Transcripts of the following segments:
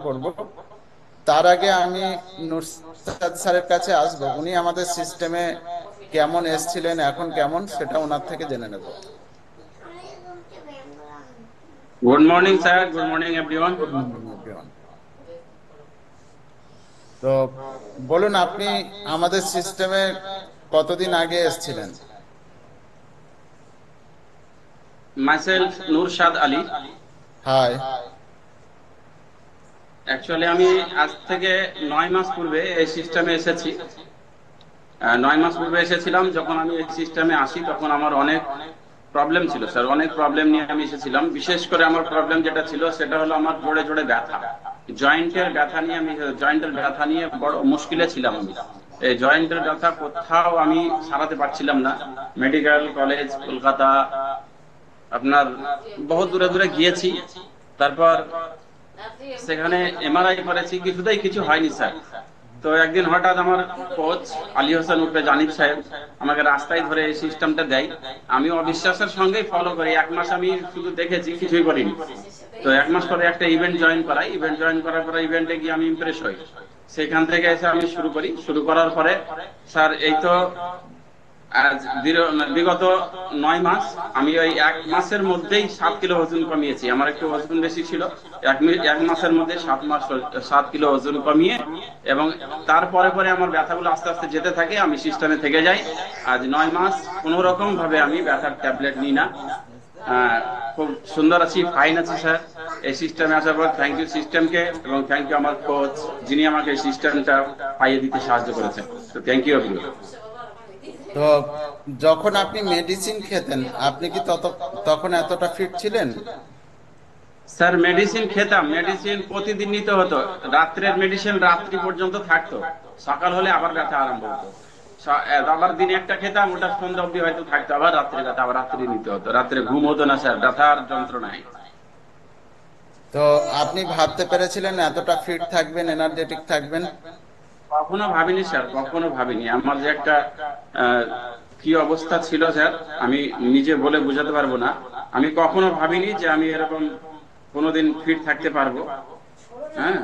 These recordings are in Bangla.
করব। তার আগে আমি নুরসাদ স্যারের কাছে আসবো, উনি আমাদের সিস্টেমে কেমন এসছিলেন, এখন কেমন, সেটা ওনার থেকে জেনে নেব। Good morning, sir. Good morning, everyone. Good morning everyone. তো বলুন, আপনি আমাদের সিস্টেমে কতদিন আগে এসছিলেন? Myself, Nurshad Ali. Hi. Actually, আমি আজ থেকে 9 মাস পূর্বে এই সিস্টেমে এসেছি। 9 মাস পূর্বে এসেছিলাম। যখন আমি এই সিস্টেমে আসি তখন আমার অনেক প্রবলেম ছিল স্যার, অনেক প্রবলেম নিয়ে আমি এসেছিলাম। বিশেষ করে আমার প্রবলেম যেটা ছিল সেটা হলো আমার জোড়ে জোড়ে ব্যথা, জয়েন্টের ব্যথা নিয়ে বড় মুশকিলে ছিলাম আমি। এই জয়েন্টের ব্যথা কোথাও আমি সারাতে পারছিলাম না। মেডিকেল কলেজ কলকাতা, আপনার বহু দূরে দূরে গিয়েছি। তারপর সেখানে এমআরআই করেছি, কিছুতেই কিছু হয়নি স্যার। তো একদিন হঠাৎ আমার কোচ আলী হোসেন উর্ফে জানিব সাহেব আমাকে রাস্তায় ধরে এই সিস্টেমটা দেয়। আমি অবিশ্বাসের সঙ্গেই ফলো করি। 1 মাস আমি শুধু দেখেছি, কিছুই করিনি। তো 1 মাস পরে একটা ইভেন্ট জয়েন করাই, ইভেন্ট জয়েন করার পরে ইভেন্টে গিয়ে আমি ইমপ্রেস হই। সেখান থেকে এসে আমি শুরু করি। শুরু করার পরে স্যার এই তো আজ বিগত 9 মাস আমি ওই 1 মাসের মধ্যেই 7 কিলো ওজন কমিয়েছি। আমার একটু ওজন বেশি ছিল। 1 মাসের মধ্যে 7 কিলো ওজন কমিয়ে, এবং তারপরে পরে আমার ব্যথাগুলো আস্তে আস্তে যেতে থাকে, আমি সিস্টেমে থেকে যাই। আজ 9 মাস কোন রকম ভাবে আমি ব্যথার ট্যাবলেট নিই না। খুব সুন্দর আছি, ফাইন আছি স্যার। এই সিস্টেমে আসার পর থ্যাংক ইউ সিস্টেমকে, এবং থ্যাংক ইউ আমার কোচ, যিনি আমাকে এই সিস্টেমটা পাইয়ে দিতে সাহায্য করেছেন। তো থ্যাংক ইউ এভরিওয়ান। তো যখন আপনি মেডিসিন খেতেন, আপনি কি তখন এতটা ফিট ছিলেন? স্যার মেডিসিন খেতাম, মেডিসিন প্রতিদিন নিতে হতো। রাত্রের মেডিসিন রাত্রি পর্যন্ত থাকতো, সকাল হলে আবার ব্যথা আরম্ভ হতো। আবার দিনে একটা খেতাম, ওটা সন্ধ্যা অব্দি হয়তো থাকতো, আবার রাত্রে ব্যথা, আবার রাত্রি নিতে হতো। রাত্রে ঘুম হতো না স্যার, ব্যথার যন্ত্রণায়। তো আপনি ভাবতে পেরেছিলেন এতটা ফিট থাকবেন, এনার্জেটিক থাকবেন? কখনো ভাবিনি স্যার, কখনো ভাবিনি। আমার যে একটা আহ, কি অবস্থা ছিল স্যার, আমি নিজে বলে বোঝাতে পারবো না। আমি কখনো ভাবিনি যে আমি এরকম কোনোদিন ফিট থাকতে পারবো। হ্যাঁ,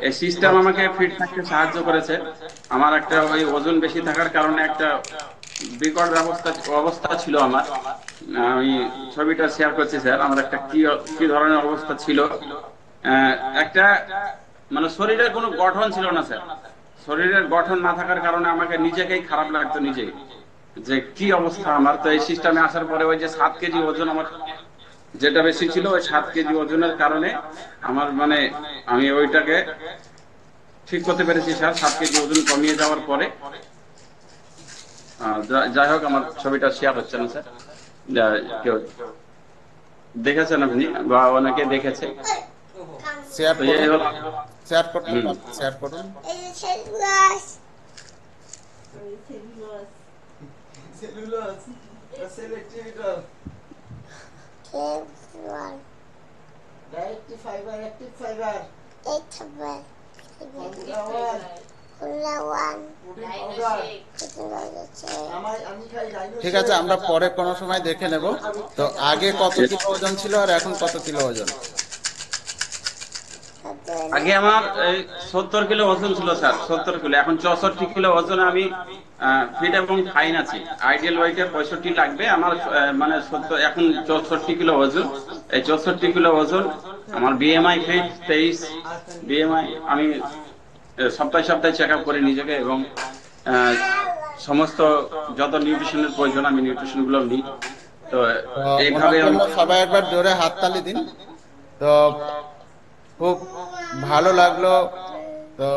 এই সিস্টেম আমাকে ফিট থাকতে সাহায্য করেছে। আমার একটা ওই ওজন বেশি থাকার কারণে একটা বিকট অবস্থা ছিল আমার। আমি ছবিটা শেয়ার করছি স্যার। আমার একটা কি কি ধরনের অবস্থা ছিল, আহ, একটা মানে শরীরের কোনো গঠন ছিল না স্যার। শরীরের গঠন না থাকার কারণে আমাকে নিজেকেই খারাপ লাগতো, নিজেই যে কি অবস্থা আমার। তো এই সিস্টেমে আসার পরে ওই যে 7 কেজি ওজন আমার যেটা বেশি ছিল, ওই 7 কেজি ওজনের কারণে আমার মানে আমি ওইটাকে ঠিক করতে পেরেছি স্যার। 7 কেজি ওজন কমিয়ে যাওয়ার পরে যাই হোক, আমার ছবিটা শেয়ার হচ্ছে না স্যার। কেউ দেখেছেন আপনি বা অনেকে দেখেছে? শেয়ার তো এই করুন, হলো। শেয়ার করতে হম। শেয়ার করুন। ঠিক আছে, আমরা পরে কোনো সময় দেখে নেব। তো আগে কত কিলো ওজন ছিল আর এখন কত কিলো ওজন? আগে আমার এই 70 কিলো ওজন ছিল স্যার, 70 কিলো। এখন 64 কিলো ওজনে আমি ফিট এবং ফাইন আছি। আইডিয়াল ওয়েটে 65 লাগবে আমার, মানে 70, এখন 64 কিলো ওজন। এই 64 কিলো ওজন আমার। BMI fit 23। বিএমআই আমি সপ্তাহে সপ্তাহে চেক আপ করি নিজেকে, এবং আহ, সমস্ত যত নিউট্রিশনের প্রয়োজন আমি নিউট্রিশন গুলো নিই। তো তো ওনার এইভাবে জন্য সবাই একবার জোরে হাততালি দিন। তো খুব ভালো লাগলো। তো